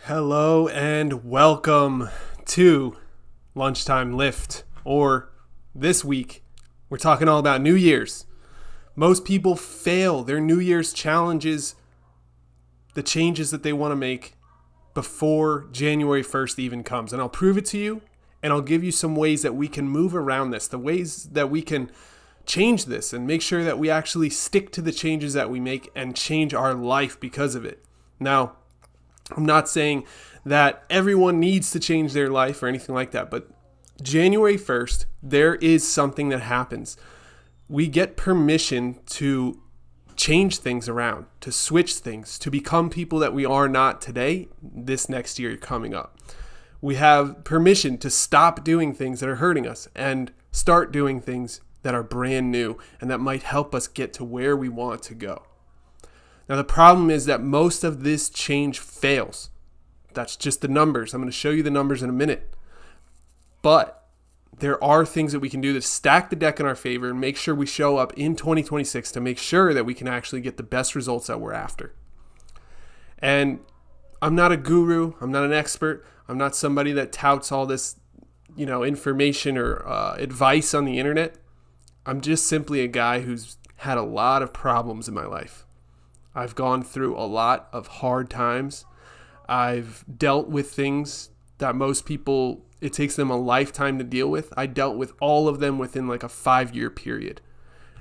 Hello and welcome to Lunchtime Lift, or this week, we're talking all about New Year's. Most people fail their New Year's challenges, the changes that they want to make before January 1st even comes. And I'll prove it to you, and I'll give you some ways that we can move around this, the ways that we can change this and make sure that we actually stick to the changes that we make and change our life because of it. Now, I'm not saying that everyone needs to change their life or anything like that, but January 1st, there is something that happens. We get permission to change things around, to switch things, to become people that we are not today, this next year coming up. We have permission to stop doing things that are hurting us and start doing things that are brand new and that might help us get to where we want to go. Now, the problem is that most of this change fails. That's just the numbers. I'm going to show you the numbers in a minute. But there are things that we can do to stack the deck in our favor and make sure we show up in 2026 to make sure that we can actually get the best results that we're after. And I'm not a guru. I'm not an expert. I'm not somebody that touts all this, information or advice on the internet. I'm just simply a guy who's had a lot of problems in my life. I've gone through a lot of hard times. I've dealt with things that most people, it takes them a lifetime to deal with. I dealt with all of them within like a 5-year period.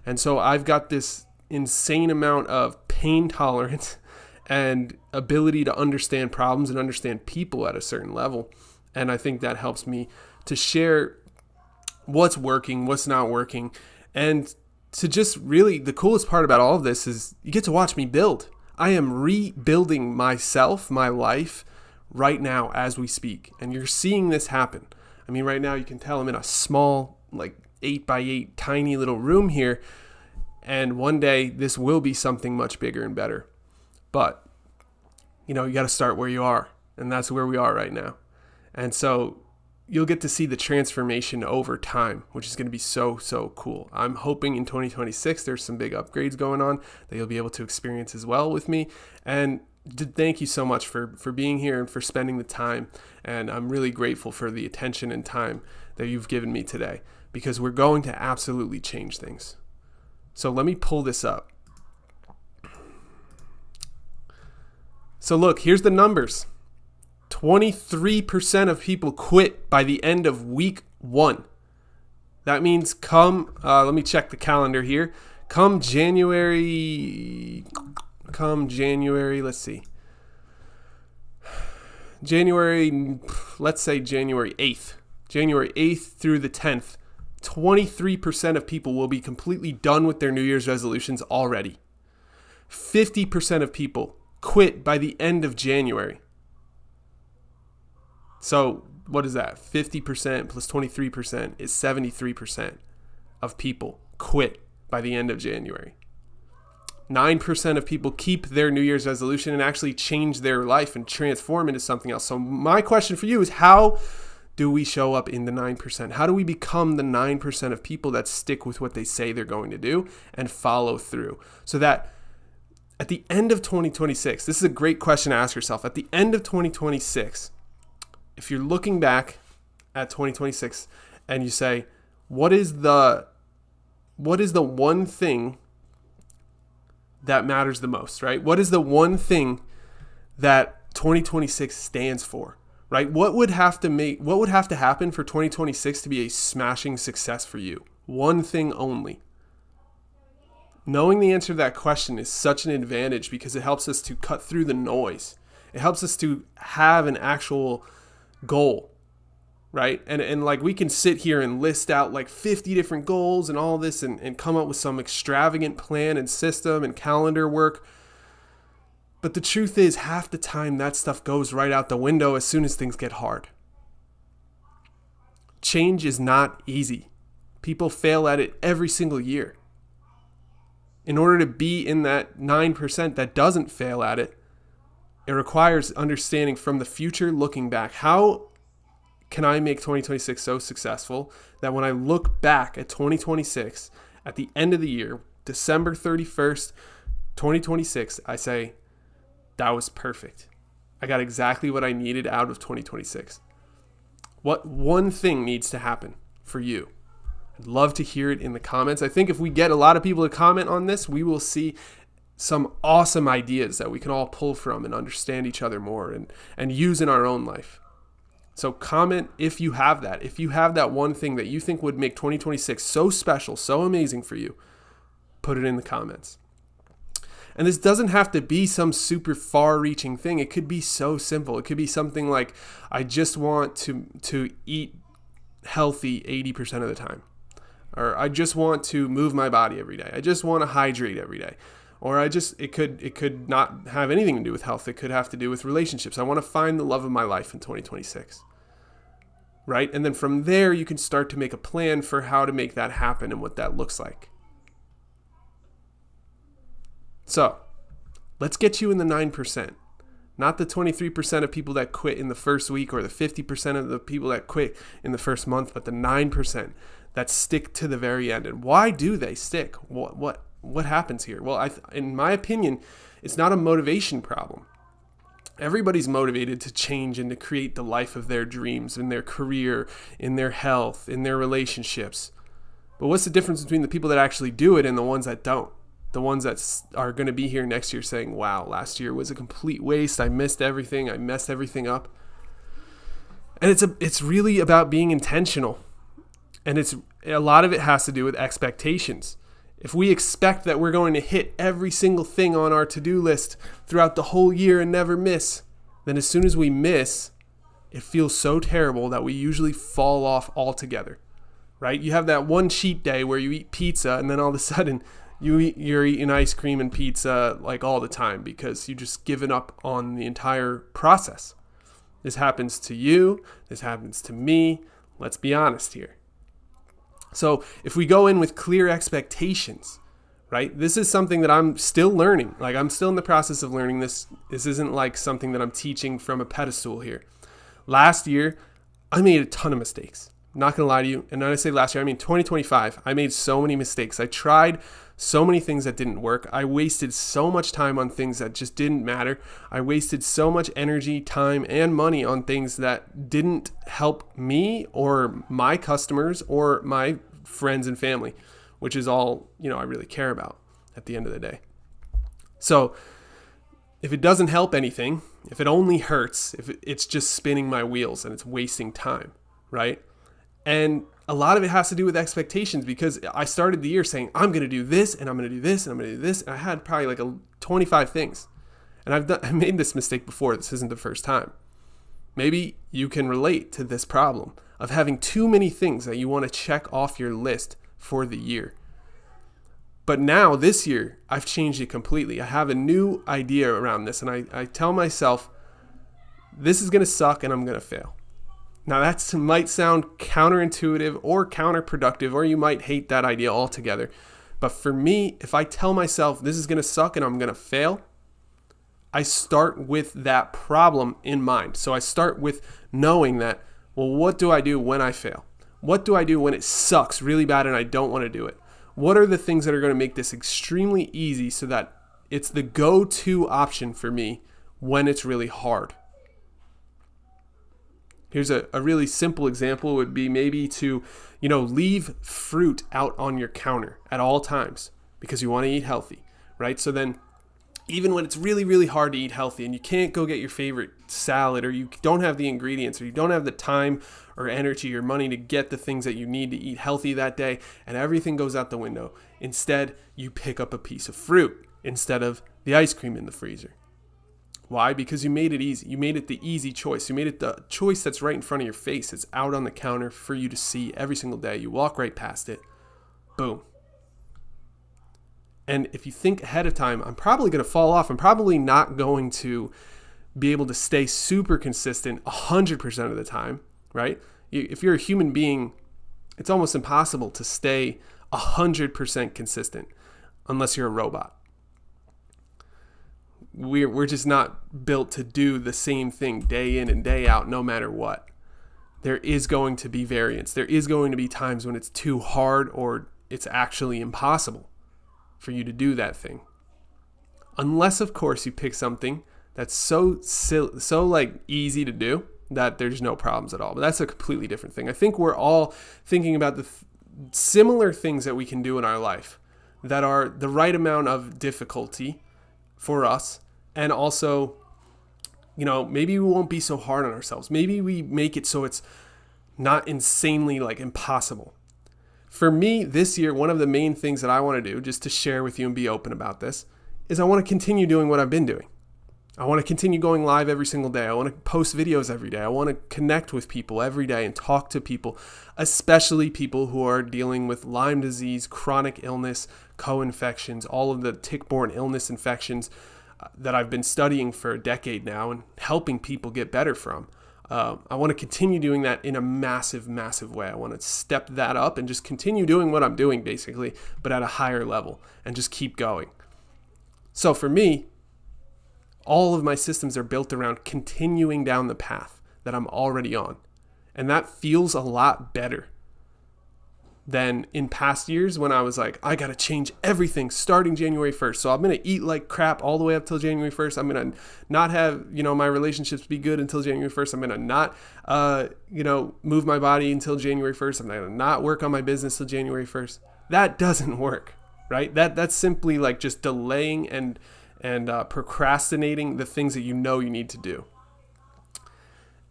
And so I've got this insane amount of pain tolerance and ability to understand problems and understand people at a certain level. And I think that helps me to share what's working, what's not working, and to just really, the coolest part about all of this is you get to watch me build. I am rebuilding myself, my life, right now as we speak. And you're seeing this happen. I mean, right now you can tell I'm in a small, 8x8, tiny little room here. And one day this will be something much bigger and better. But, you got to start where you are. And that's where we are right now. And so you'll get to see the transformation over time, which is going to be so, so cool. I'm hoping in 2026 there's some big upgrades going on that you'll be able to experience as well with me. And thank you so much for being here and for spending the time. And I'm really grateful for the attention and time that you've given me today, because we're going to absolutely change things. So let me pull this up. So look, here's the numbers. 23% of people quit by the end of week 1. That means let me check the calendar here. Come January, let's see. Let's say January 8th. January 8th through the 10th, 23% of people will be completely done with their New Year's resolutions already. 50% of people quit by the end of January. So what is that? 50% plus 23% is 73% of people quit by the end of January. 9% of people keep their New Year's resolution and actually change their life and transform into something else. So my question for you is, how do we show up in the 9%? How do we become the 9% of people that stick with what they say they're going to do and follow through? So that at the end of 2026, this is a great question to ask yourself. At the end of 2026, if you're looking back at 2026 and you say, what is the one thing that matters the most, right? What is the one thing that 2026 stands for, right? What would have to happen for 2026 to be a smashing success for you? One thing only. Knowing the answer to that question is such an advantage because it helps us to cut through the noise. It helps us to have an actual goal, right? And we can sit here and list out 50 different goals and all this and come up with some extravagant plan and system and calendar work. But the truth is, half the time that stuff goes right out the window as soon as things get hard. Change is not easy. People fail at it every single year. In order to be in that 9% that doesn't fail at it, it requires understanding from the future, looking back. How can I make 2026 so successful that when I look back at 2026 at the end of the year, December 31st, 2026, I say, that was perfect. I got exactly what I needed out of 2026. What one thing needs to happen for you? I'd love to hear it in the comments. I think if we get a lot of people to comment on this, we will see some awesome ideas that we can all pull from and understand each other more and use in our own life. So comment if you have that. If you have that one thing that you think would make 2026 so special, so amazing for you, put it in the comments. And this doesn't have to be some super far-reaching thing. It could be so simple. It could be something like, I just want to eat healthy 80% of the time. Or I just want to move my body every day. I just want to hydrate every day. Or it could not have anything to do with health. It could have to do with relationships. I want to find the love of my life in 2026. Right? And then from there, you can start to make a plan for how to make that happen and what that looks like. So, let's get you in the 9%. Not the 23% of people that quit in the first week or the 50% of the people that quit in the first month, but the 9% that stick to the very end. And why do they stick? What happens here? Well, in my opinion, it's not a motivation problem. Everybody's motivated to change and to create the life of their dreams in their career, in their health, in their relationships. But what's the difference between the people that actually do it and the ones that don't? The ones that are going to be here next year saying, wow, last year was a complete waste. I missed everything. I messed everything up. And it's really about being intentional. And a lot of it has to do with expectations. If we expect that we're going to hit every single thing on our to-do list throughout the whole year and never miss, then as soon as we miss, it feels so terrible that we usually fall off altogether, right? You have that one cheat day where you eat pizza and then all of a sudden you're eating ice cream and pizza like all the time because you just given up on the entire process. This happens to you. This happens to me. Let's be honest here. So if we go in with clear expectations, right? This is something that I'm still learning. Like I'm still in the process of learning this. This isn't like something that I'm teaching from a pedestal here. Last year, I made a ton of mistakes. Not going to lie to you. And when I say last year, I mean 2025. I made so many mistakes. I tried so many things that didn't work. I wasted so much time on things that just didn't matter. I wasted so much energy, time, and money on things that didn't help me or my customers or my friends and family, which is all, I really care about at the end of the day. So if it doesn't help anything, if it only hurts, if it's just spinning my wheels and it's wasting time, right? And a lot of it has to do with expectations because I started the year saying, I'm going to do this and I'm going to do this and I'm going to do this. And I had probably like 25 things. And I made this mistake before. This isn't the first time. Maybe you can relate to this problem of having too many things that you want to check off your list for the year. But now this year, I've changed it completely. I have a new idea around this. And I tell myself, this is going to suck and I'm going to fail. Now that might sound counterintuitive or counterproductive, or you might hate that idea altogether. But for me, if I tell myself this is going to suck and I'm going to fail, I start with that problem in mind. So I start with knowing that, well, what do I do when I fail? What do I do when it sucks really bad and I don't want to do it? What are the things that are going to make this extremely easy so that it's the go-to option for me when it's really hard? Here's a really simple example would be maybe to, leave fruit out on your counter at all times because you want to eat healthy, right? So then even when it's really, really hard to eat healthy and you can't go get your favorite salad or you don't have the ingredients or you don't have the time or energy or money to get the things that you need to eat healthy that day and everything goes out the window. Instead, you pick up a piece of fruit instead of the ice cream in the freezer. Why? Because you made it easy. You made it the easy choice. You made it the choice that's right in front of your face. It's out on the counter for you to see every single day. You walk right past it. Boom. And if you think ahead of time, I'm probably going to fall off. I'm probably not going to be able to stay super consistent 100% of the time, right? If you're a human being, it's almost impossible to stay 100% consistent unless you're a robot. We're just not built to do the same thing day in and day out, no matter what. There is going to be variance. There is going to be times when it's too hard or it's actually impossible for you to do that thing. Unless, of course, you pick something that's so like easy to do that there's no problems at all. But that's a completely different thing. I think we're all thinking about the similar things that we can do in our life that are the right amount of difficulty for us, and also, maybe we won't be so hard on ourselves. Maybe we make it so it's not insanely like impossible. For me this year, one of the main things that I want to do, just to share with you and be open about this, is I want to continue doing what I've been doing. I want to continue going live every single day. I want to post videos every day. I want to connect with people every day and talk to people, especially people who are dealing with Lyme disease, chronic illness, co-infections, all of the tick-borne illness infections that I've been studying for a decade now and helping people get better from. I want to continue doing that in a massive, massive way. I want to step that up and just continue doing what I'm doing basically, but at a higher level, and just keep going. So for me, all of my systems are built around continuing down the path that I'm already on. And that feels a lot better than in past years when I was like, I got to change everything starting January 1st. So I'm going to eat like crap all the way up till January 1st. I'm going to not have, my relationships be good until January 1st. I'm going to not, move my body until January 1st. I'm going to not work on my business till January 1st. That doesn't work, right? That's simply like just delaying and procrastinating the things that you need to do.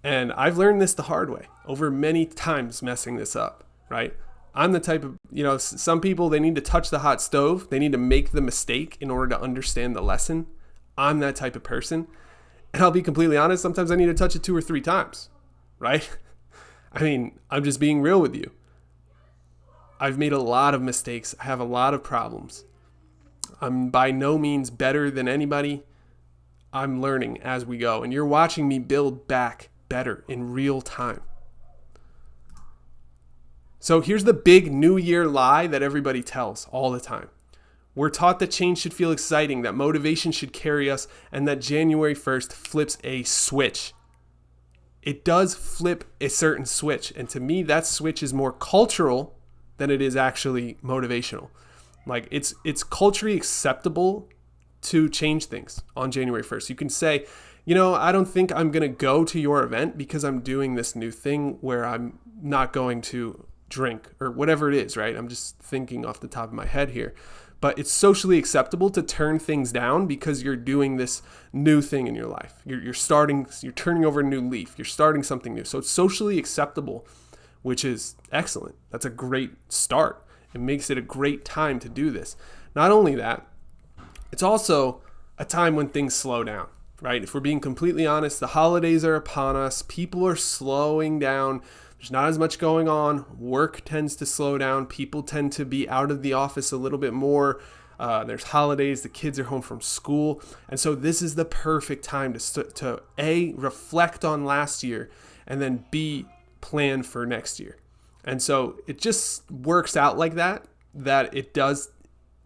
And I've learned this the hard way over many times messing this up, right? I'm the type of, some people, they need to touch the hot stove. They need to make the mistake in order to understand the lesson. I'm that type of person. And I'll be completely honest, sometimes I need to touch it 2 or 3 times, right? I mean, I'm just being real with you. I've made a lot of mistakes. I have a lot of problems. I'm by no means better than anybody. I'm learning as we go. And you're watching me build back better in real time. So here's the big New Year lie that everybody tells all the time. We're taught that change should feel exciting, that motivation should carry us, and that January 1st flips a switch. It does flip a certain switch. And to me, that switch is more cultural than it is actually motivational. Like it's culturally acceptable to change things on January 1st. You can say, I don't think I'm going to go to your event because I'm doing this new thing where I'm not going to drink or whatever it is, right? I'm just thinking off the top of my head here. But it's socially acceptable to turn things down because you're doing this new thing in your life. You're turning over a new leaf. You're starting something new. So it's socially acceptable, which is excellent. That's a great start. It makes it a great time to do this. Not only that, it's also a time when things slow down, right? If we're being completely honest, the holidays are upon us. People are slowing down. There's not as much going on. Work tends to slow down. People tend to be out of the office a little bit more. There's holidays. The kids are home from school. And so this is the perfect time to A, reflect on last year, and then B, plan for next year. And so it just works out like that it does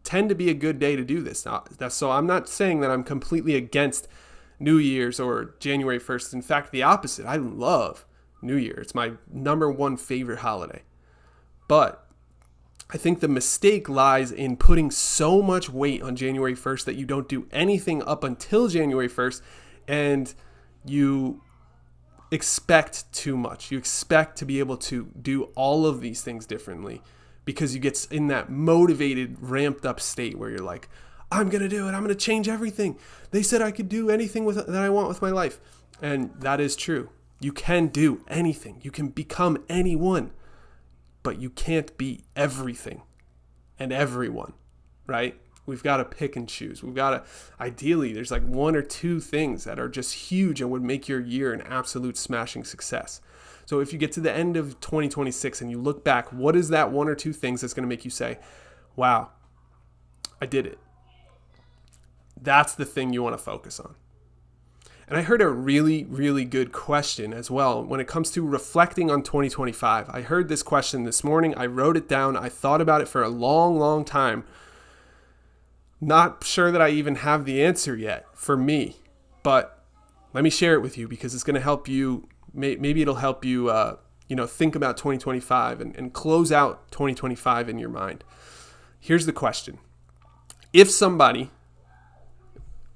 tend to be a good day to do this. So I'm not saying that I'm completely against New Year's or January 1st. In fact, the opposite. I love New Year. It's my number one favorite holiday. But I think the mistake lies in putting so much weight on January 1st that you don't do anything up until January 1st, and you expect too much. You expect to be able to do all of these things differently because you get in that motivated, ramped up state where you're like, I'm going to do it. I'm going to change everything. They said I could do anything that I want with my life. And that is true. You can do anything. You can become anyone, but you can't be everything and everyone, right? We've got to pick and choose. Ideally, there's like 1 or 2 things that are just huge and would make your year an absolute smashing success. So if you get to the end of 2026 and you look back, what is that 1 or 2 things that's going to make you say, wow, I did it? That's the thing you want to focus on. And I heard a really, really good question as well when it comes to reflecting on 2025. I heard this question this morning. I wrote it down. I thought about it for a long, long time. Not sure that I even have the answer yet for me, but let me share it with you because it's going to help you. Maybe it'll help you, think about 2025 and close out 2025 in your mind. Here's the question. If somebody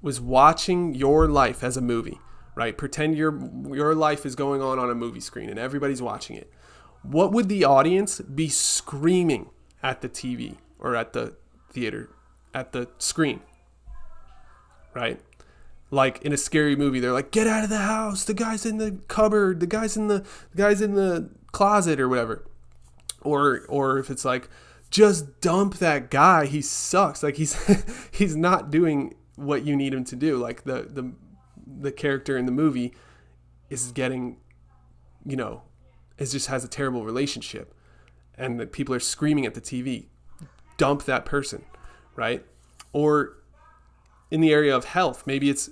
was watching your life as a movie, right? Pretend your life is going on a movie screen and everybody's watching it. What would the audience be screaming at the TV or at the theater, at the screen, right? Like in a scary movie, they're like, "Get out of the house! The guy's in the cupboard. The guy's in the closet," or whatever. Or if it's like, "Just dump that guy. He sucks. Like he's not doing what you need him to do." Like the character in the movie is getting, it just has a terrible relationship, and that people are screaming at the TV, "Dump that person," right? Or in the area of health, maybe it's,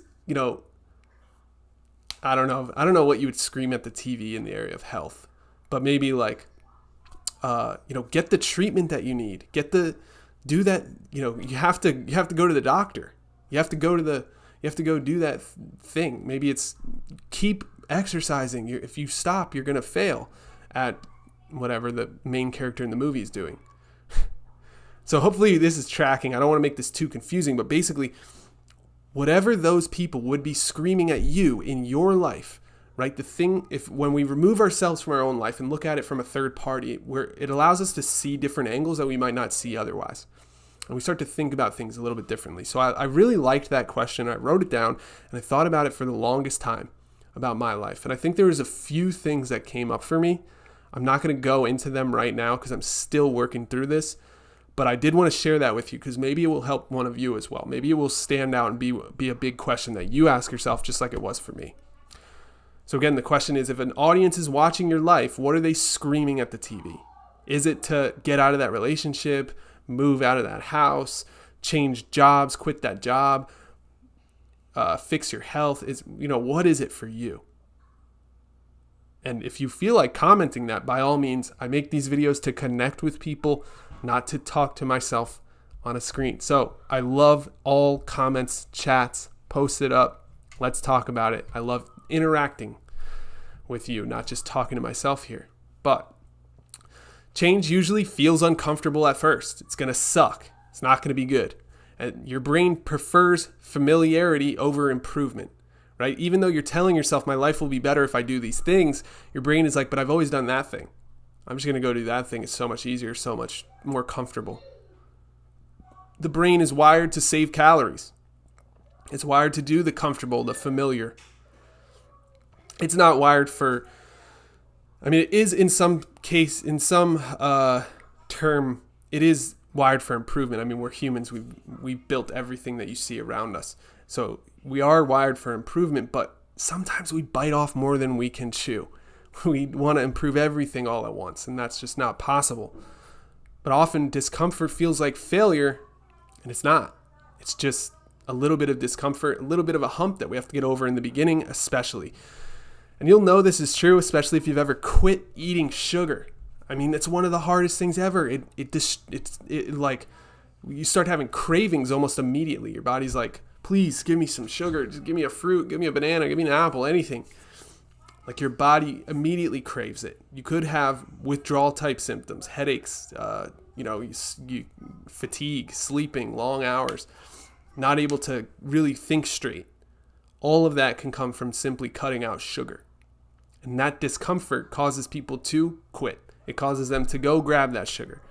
I don't know what you would scream at the TV in the area of health, but maybe like, get the treatment that you need, do that. You have to go to the doctor. You have to go do that thing. Maybe it's keep exercising. If you stop, you're going to fail at whatever the main character in the movie is doing. So hopefully this is tracking. I don't want to make this too confusing, but basically whatever those people would be screaming at you in your life, right? When we remove ourselves from our own life and look at it from a third party, where it allows us to see different angles that we might not see otherwise. And we start to think about things a little bit differently. So I really liked that question. I wrote it down and I thought about it for the longest time about my life. And I think there was a few things that came up for me. I'm not going to go into them right now because I'm still working through this. But I did want to share that with you because maybe it will help one of you as well. Maybe it will stand out and be a big question that you ask yourself, just like it was for me. So again, the question is, if an audience is watching your life, what are they screaming at the TV? Is it to get out of that relationship, move out of that house, change jobs, quit that job, fix your health? What is it for you? And if you feel like commenting that, by all means, I make these videos to connect with people, not to talk to myself on a screen. So I love all comments, chats, post it up. Let's talk about it. I love interacting with you, not just talking to myself here. But change usually feels uncomfortable at first. It's going to suck. It's not going to be good. And your brain prefers familiarity over improvement, right? Even though you're telling yourself my life will be better if I do these things, your brain is like, but I've always done that thing. I'm just going to go do that thing. It's so much easier, so much more comfortable. The brain is wired to save calories. It's wired to do the comfortable, the familiar. It's not wired for, it is in some case, in some term, it is wired for improvement. We're humans. We've built everything that you see around us. So we are wired for improvement, but sometimes we bite off more than we can chew. We want to improve everything all at once, and that's just not possible. But often discomfort feels like failure, and it's not. It's just a little bit of discomfort, a little bit of a hump that we have to get over in the beginning, especially. And you'll know this is true, especially if you've ever quit eating sugar. It's one of the hardest things ever. It's like you start having cravings almost immediately. Your body's like, please give me some sugar. Just give me a fruit, give me a banana, give me an apple, anything. Like your body immediately craves it. You could have withdrawal type symptoms, headaches, fatigue, sleeping, long hours, not able to really think straight. All of that can come from simply cutting out sugar. And that discomfort causes people to quit. It causes them to go grab that sugar.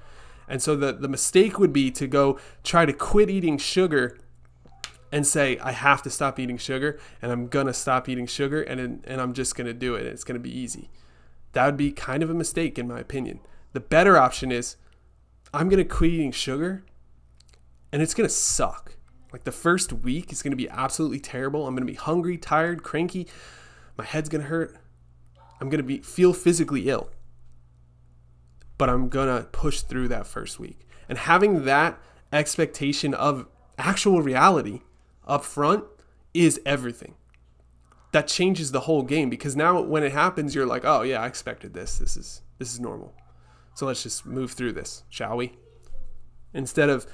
And so the mistake would be to go try to quit eating sugar and say, I have to stop eating sugar, and I'm going to stop eating sugar, and I'm just going to do it, and it's going to be easy. That would be kind of a mistake, in my opinion. The better option is, I'm going to quit eating sugar, and it's going to suck. Like the first week is going to be absolutely terrible. I'm going to be hungry, tired, cranky. My head's going to hurt. I'm going to feel physically ill. But I'm going to push through that first week. And having that expectation of actual reality up front is everything. That changes the whole game, because now when it happens, you're like, oh yeah, I expected this. This is normal. So let's just move through this, shall we? Instead of,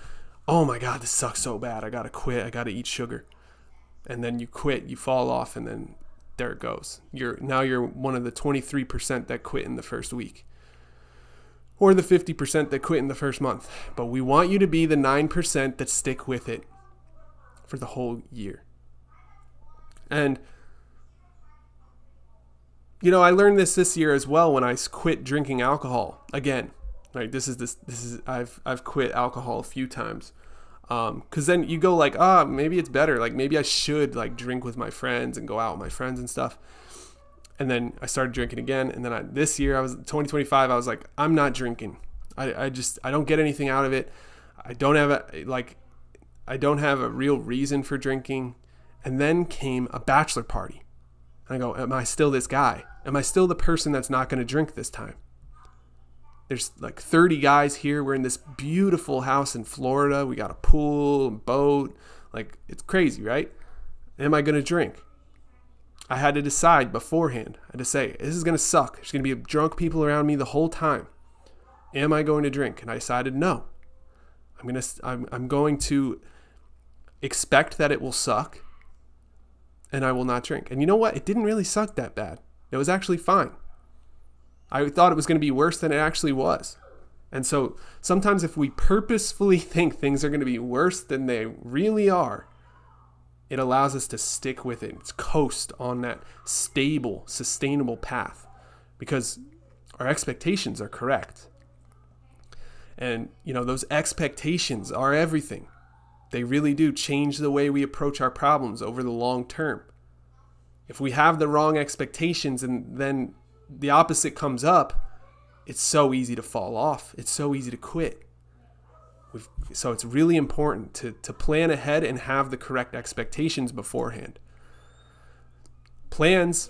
oh my God, this sucks so bad. I got to quit. I got to eat sugar. And then you quit, you fall off, and then there it goes. You're one of the 23% that quit in the first week, or the 50% that quit in the first month. But we want you to be the 9% that stick with it for the whole year. And, I learned this year as well when I quit drinking alcohol again. Right? I've quit alcohol a few times. Cause then you go like, maybe it's better. Like maybe I should like drink with my friends and go out with my friends and stuff. And then I started drinking again. And then this year 2025, I was like, I'm not drinking. I don't get anything out of it. I don't have a real reason for drinking. And then came a bachelor party. And I go, am I still this guy? Am I still the person that's not going to drink this time? There's like 30 guys here. We're in this beautiful house in Florida. We got a pool, boat. Like, it's crazy, right? Am I going to drink? I had to decide beforehand. I had to say, this is going to suck. There's going to be drunk people around me the whole time. Am I going to drink? And I decided no. I'm going to expect that it will suck, and I will not drink. And you know what? It didn't really suck that bad. It was actually fine. I thought it was going to be worse than it actually was. And so sometimes if we purposefully think things are going to be worse than they really are, it allows us to stick with it. It's coast on that stable, sustainable path because our expectations are correct. And, those expectations are everything. They really do change the way we approach our problems over the long term. If we have the wrong expectations and then the opposite comes up, it's so easy to fall off. It's so easy to quit. So it's really important to plan ahead and have the correct expectations beforehand. Plans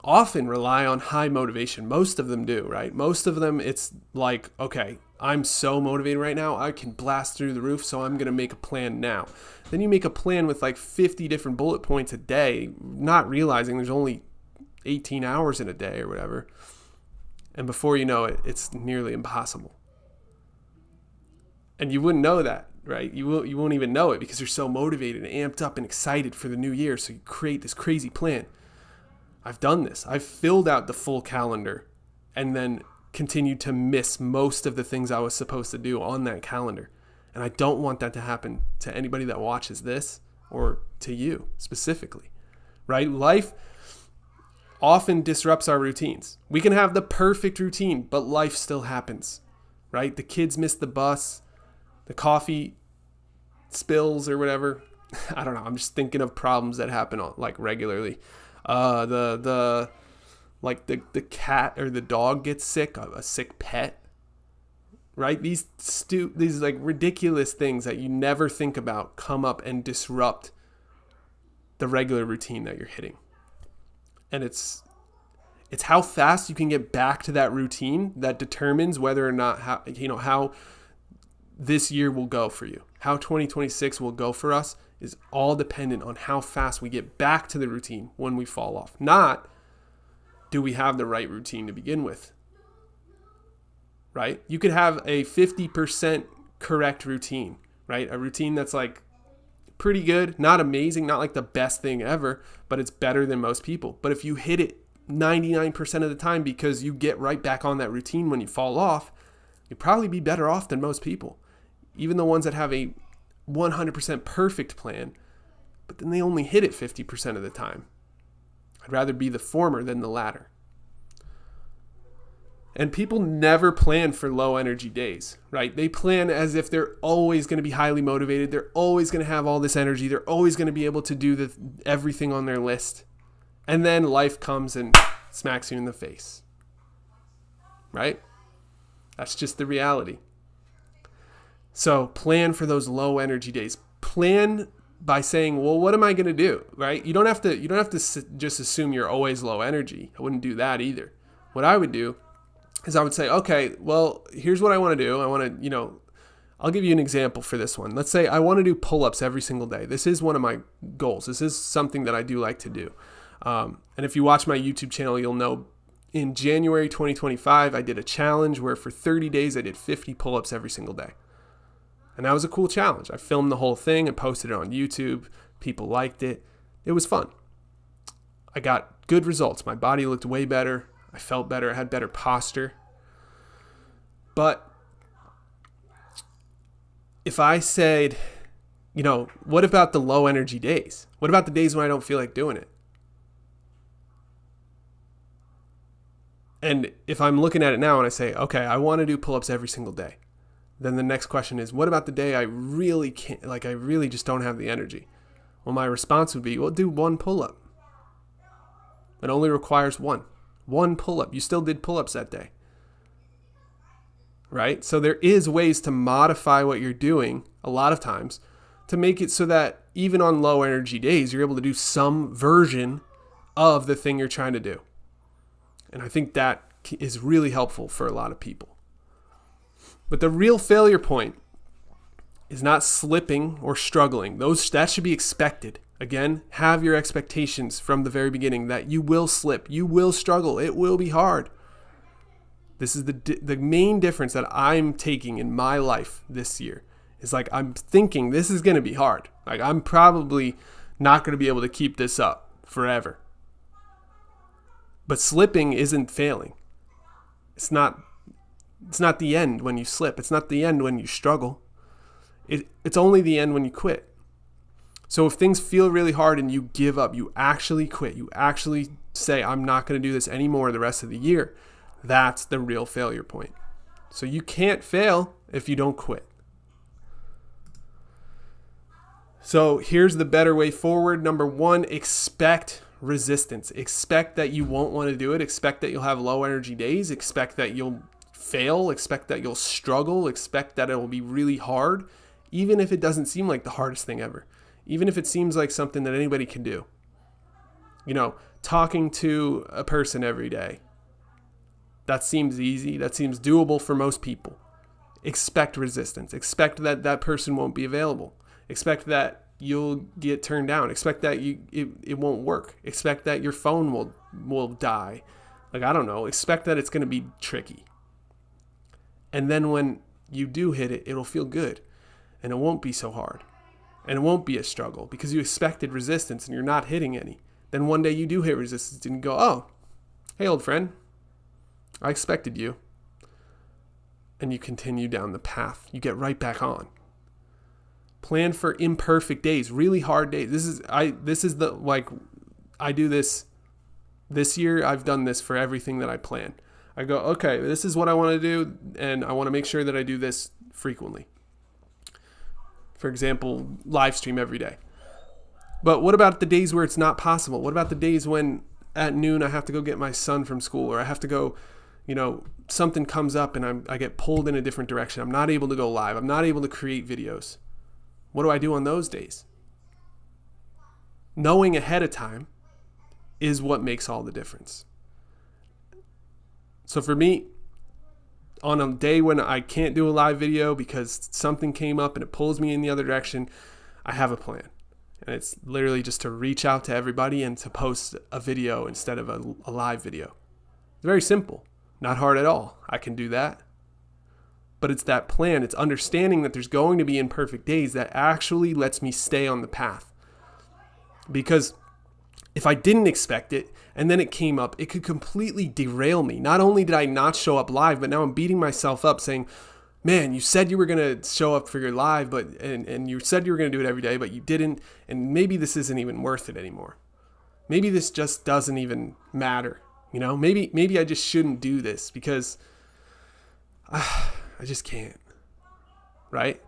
often rely on high motivation. Most of them do, right? Most of them, it's like, okay, I'm so motivated right now, I can blast through the roof, so I'm going to make a plan now. Then you make a plan with like 50 different bullet points a day, not realizing there's only 18 hours in a day or whatever. And before you know it, it's nearly impossible. And you wouldn't know that, right? You won't even know it because you're so motivated and amped up and excited for the new year. So you create this crazy plan. I've done this. I've filled out the full calendar and then continued to miss most of the things I was supposed to do on that calendar. And I don't want that to happen to anybody that watches this or to you specifically, right? Life often disrupts our routines. We can have the perfect routine, but life still happens, right? The kids miss the bus, the coffee spills or whatever. I don't know. I'm just thinking of problems that happen like regularly. The cat or the dog gets sick, a sick pet, right? These like ridiculous things that you never think about come up and disrupt the regular routine that you're hitting. And it's how fast you can get back to that routine that determines whether or not how this year will go for you. How 2026 will go for us is all dependent on how fast we get back to the routine when we fall off. Not do we have the right routine to begin with, right? You could have a 50% correct routine, right? A routine that's like pretty good, not amazing, not like the best thing ever, but it's better than most people. But if you hit it 99% of the time because you get right back on that routine when you fall off, you'd probably be better off than most people. Even the ones that have a 100% perfect plan, but then they only hit it 50% of the time. I'd rather be the former than the latter. And people never plan for low energy days, right? They plan as if they're always going to be highly motivated. They're always going to have all this energy. They're always going to be able to do everything on their list. And then life comes and smacks you in the face, right? That's just the reality. So plan for those low energy days. Plan by saying, well, what am I going to do, right? You don't have to just assume you're always low energy. I wouldn't do that either. What I would do is I would say, okay, well, here's what I want to do. I want to, I'll give you an example for this one. Let's say I want to do pull-ups every single day. This is one of my goals. This is something that I do like to do. And if you watch my YouTube channel, you'll know in January 2025, I did a challenge where for 30 days, I did 50 pull-ups every single day. And that was a cool challenge. I filmed the whole thing and posted it on YouTube. People liked it. It was fun. I got good results. My body looked way better. I felt better. I had better posture. But if I said, what about the low energy days? What about the days when I don't feel like doing it? And if I'm looking at it now and I say, okay, I want to do pull-ups every single day, then the next question is, what about the day I really can't, I really just don't have the energy? Well, my response would be, well, do one pull-up. It only requires one pull-up. You still did pull-ups that day, right? So there is ways to modify what you're doing a lot of times to make it so that even on low energy days, you're able to do some version of the thing you're trying to do. And I think that is really helpful for a lot of people. But the real failure point is not slipping or struggling. That should be expected. Again, have your expectations from the very beginning that you will slip, you will struggle, it will be hard. This is the main difference that I'm taking in my life this year. Is I'm thinking this is going to be hard. I'm probably not going to be able to keep this up forever. But slipping isn't failing. It's not the end when you slip. It's not the end when you struggle. It's only the end when you quit. So if things feel really hard and you give up, you actually quit, you actually say, I'm not going to do this anymore the rest of the year, that's the real failure point. So you can't fail if you don't quit. So here's the better way forward. Number 1, expect resistance. Expect that you won't want to do it. Expect that you'll have low energy days. Expect that you'll fail. Expect that you'll struggle. Expect that it will be really hard, even if it doesn't seem like the hardest thing ever. Even if it seems like something that anybody can do. Talking to a person every day. That seems easy. That seems doable for most people. Expect resistance. Expect that that person won't be available. Expect that you'll get turned down. Expect that it won't work. Expect that your phone will die. I don't know. Expect that it's going to be tricky. And then when you do hit it, it'll feel good. And it won't be so hard. And it won't be a struggle because you expected resistance and you're not hitting any. Then one day you do hit resistance and you go, oh, hey, old friend, I expected you. And you continue down the path. You get right back on. Plan for imperfect days, really hard days. I do this year. I've done this for everything that I plan. I go, okay, this is what I want to do, and I want to make sure that I do this frequently. For example, live stream every day. But what about the days where it's not possible? What about the days when at noon I have to go get my son from school, or I have to go, something comes up and I get pulled in a different direction. I'm not able to go live. I'm not able to create videos. What do I do on those days? Knowing ahead of time is what makes all the difference. So for me, on a day when I can't do a live video because something came up and it pulls me in the other direction, I have a plan. And it's literally just to reach out to everybody and to post a video instead of a live video. It's very simple, not hard at all. I can do that. But it's that plan. It's understanding that there's going to be imperfect days that actually lets me stay on the path. Because if I didn't expect it and then it came up, it could completely derail me. Not only did I not show up live, but now I'm beating myself up saying, man, you said you were going to show up for your live, and you said you were going to do it every day, but you didn't. And maybe this isn't even worth it anymore. Maybe this just doesn't even matter. Maybe I just shouldn't do this because I just can't, right?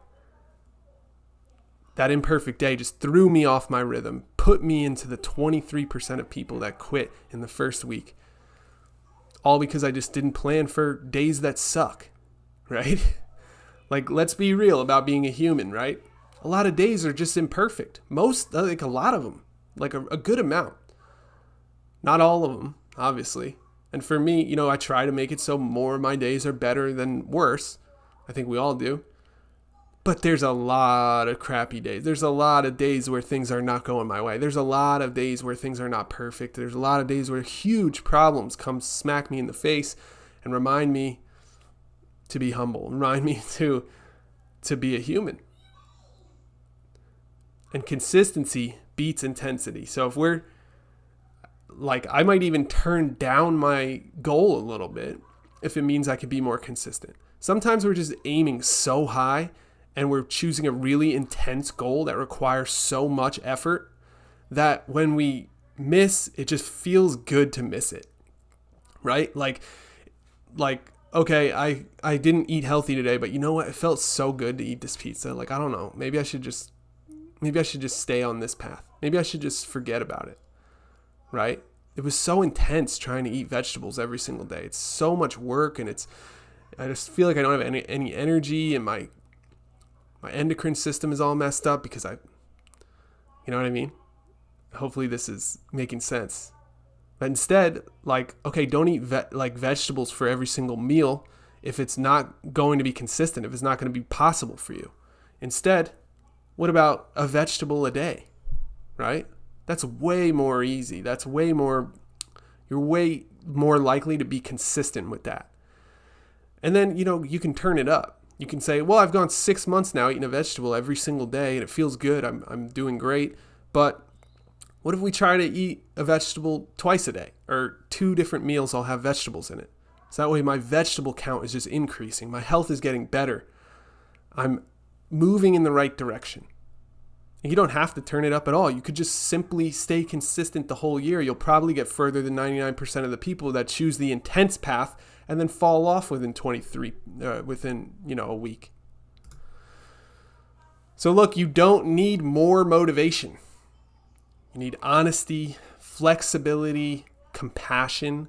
That imperfect day just threw me off my rhythm, put me into the 23% of people that quit in the first week. All because I just didn't plan for days that suck, right? Let's be real about being a human, right? A lot of days are just imperfect. A lot of them, a good amount. Not all of them, obviously. And for me, I try to make it so more of my days are better than worse. I think we all do. But there's a lot of crappy days. There's a lot of days where things are not going my way. There's a lot of days where things are not perfect. There's a lot of days where huge problems come smack me in the face and remind me to be humble. Remind me to be a human. And consistency beats intensity. So if we're I might even turn down my goal a little bit if it means I can be more consistent. Sometimes we're just aiming so high and we're choosing a really intense goal that requires so much effort that when we miss, it just feels good to miss it, right? Like, okay, I didn't eat healthy today, but you know what? It felt so good to eat this pizza. Like, I don't know, maybe I should just stay on this path. Maybe I should just forget about it, right? It was so intense trying to eat vegetables every single day. It's so much work, and I just feel like I don't have any energy, and my endocrine system is all messed up because you know what I mean? Hopefully this is making sense. But instead, like, okay, don't eat vegetables for every single meal if it's not going to be consistent, if it's not going to be possible for you. Instead, what about a vegetable a day, right? That's way more easy. You're way more likely to be consistent with that. And then, you can turn it up. You can say, well, I've gone 6 months now eating a vegetable every single day and it feels good. I'm doing great. But what if we try to eat a vegetable twice a day, or 2 different meals I'll have vegetables in it? So that way my vegetable count is just increasing. My health is getting better. I'm moving in the right direction. You don't have to turn it up at all. You could just simply stay consistent the whole year. You'll probably get further than 99% of the people that choose the intense path and then fall off within a week. So look, you don't need more motivation. You need honesty, flexibility, compassion,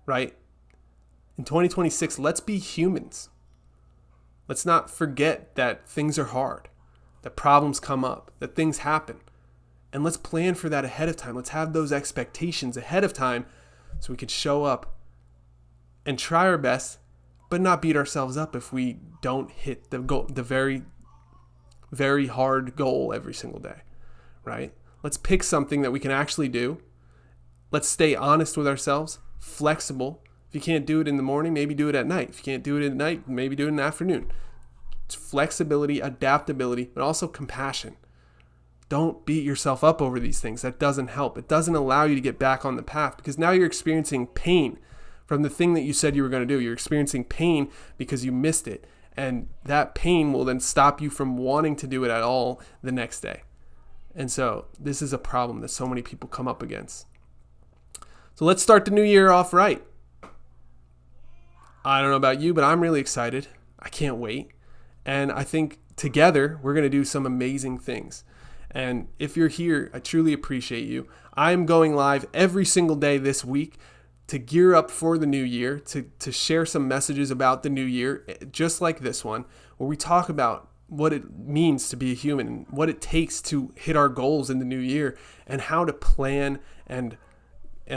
right? In 2026, let's be humans. Let's not forget that things are hard, that problems come up, that things happen. And let's plan for that ahead of time. Let's have those expectations ahead of time so we could show up and try our best, but not beat ourselves up if we don't hit the goal, the very, very hard goal every single day, right? Let's pick something that we can actually do. Let's stay honest with ourselves, flexible. If you can't do it in the morning, maybe do it at night. If you can't do it at night, maybe do it in the afternoon. It's flexibility, adaptability, but also compassion. Don't beat yourself up over these things. That doesn't help. It doesn't allow you to get back on the path, because now you're experiencing pain from the thing that you said you were going to do. You're experiencing pain because you missed it. And that pain will then stop you from wanting to do it at all the next day. And so this is a problem that so many people come up against. So let's start the new year off right. I don't know about you, but I'm really excited. I can't wait. And I think together we're going to do some amazing things. And if you're here, I truly appreciate you. I'm going live every single day this week to gear up for the new year, to share some messages about the new year, just like this one, where we talk about what it means to be a human and what it takes to hit our goals in the new year, and how to plan and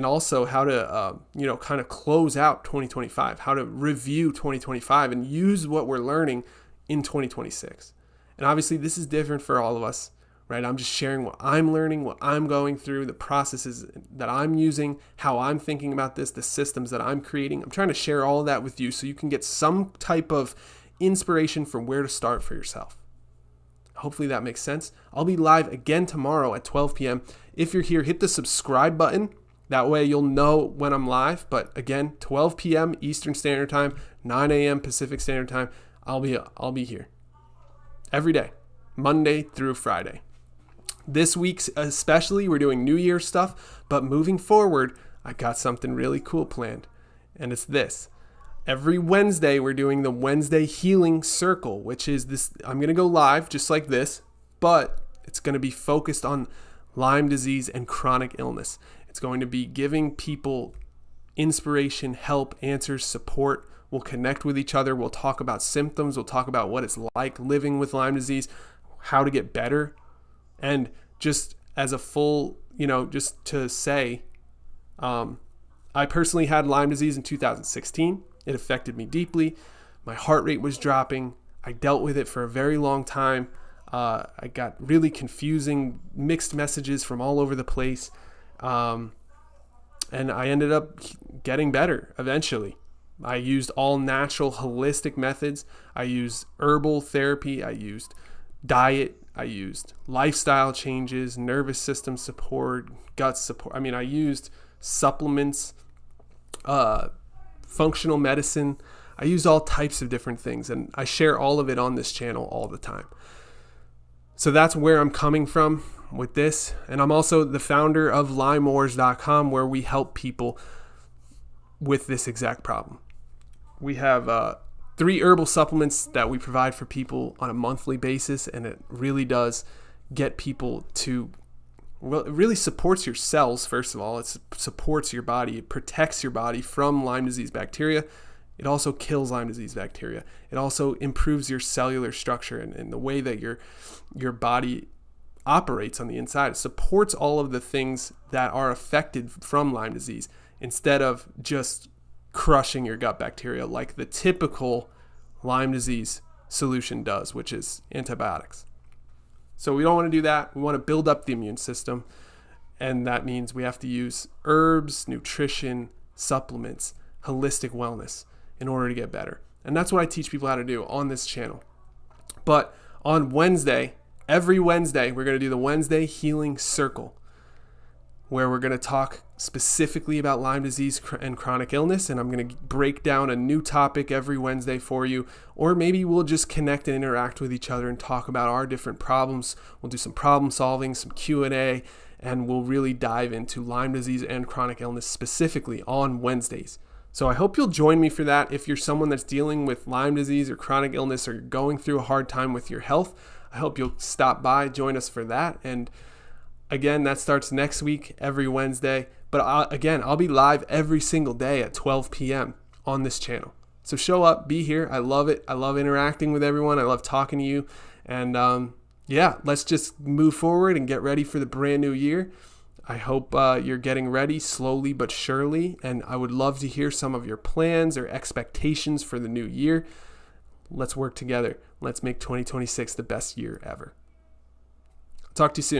also how to kind of close out 2025, how to review 2025 and use what we're learning in 2026. And obviously this is different for all of us, right? I'm just sharing what I'm learning, what I'm going through, the processes that I'm using, how I'm thinking about this, the systems that I'm creating. I'm trying to share all of that with you so you can get some type of inspiration for where to start for yourself. Hopefully that makes sense. I'll be live again tomorrow at 12 p.m. If you're here, hit the subscribe button. That way you'll know when I'm live. But again, 12 p.m. Eastern Standard Time, 9 a.m. Pacific Standard Time. I'll be here every day, Monday through Friday. This week especially, we're doing New Year stuff, but moving forward, I got something really cool planned, and it's this. Every Wednesday, we're doing the Wednesday Healing Circle, which is this. I'm going to go live just like this, but it's going to be focused on Lyme disease and chronic illness. It's going to be giving people inspiration, help, answers, support. We'll connect with each other. We'll talk about symptoms. We'll talk about what it's like living with Lyme disease, how to get better. And just as a full, just to say, I personally had Lyme disease in 2016. It affected me deeply. My heart rate was dropping. I dealt with it for a very long time. I got really confusing, mixed messages from all over the place. And I ended up getting better eventually. I used all natural, holistic methods. I used herbal therapy. I used diet. I used lifestyle changes, nervous system support, gut support. I used supplements, functional medicine. I use all types of different things, and I share all of it on this channel all the time. So that's where I'm coming from with this. And I'm also the founder of LymeWars.com, where we help people with this exact problem. We have 3 herbal supplements that we provide for people on a monthly basis, and it really does get people to, well, it really supports your cells. First of all, it supports your body. It protects your body from Lyme disease bacteria. It also kills Lyme disease bacteria. It also improves your cellular structure and the way that your body operates on the inside. It supports all of the things that are affected from Lyme disease instead of just crushing your gut bacteria like the typical Lyme disease solution does, which is antibiotics. So we don't want to do that. We want to build up the immune system, and that means we have to use herbs, nutrition, supplements, holistic wellness in order to get better. And that's what I teach people how to do on this channel. But on Wednesday, every Wednesday, we're going to do the Wednesday Healing Circle, where we're going to talk specifically about Lyme disease and chronic illness, and I'm going to break down a new topic every Wednesday for you, or maybe we'll just connect and interact with each other and talk about our different problems. We'll do some problem solving, some Q&A, and we'll really dive into Lyme disease and chronic illness specifically on Wednesdays. So I hope you'll join me for that. If you're someone that's dealing with Lyme disease or chronic illness, or you're going through a hard time with your health, I hope you'll stop by, join us for that. And again, that starts next week, every Wednesday. But I'll be live every single day at 12 p.m. on this channel. So show up, be here. I love it. I love interacting with everyone. I love talking to you. And let's just move forward and get ready for the brand new year. I hope you're getting ready slowly but surely. And I would love to hear some of your plans or expectations for the new year. Let's work together. Let's make 2026 the best year ever. Talk to you soon.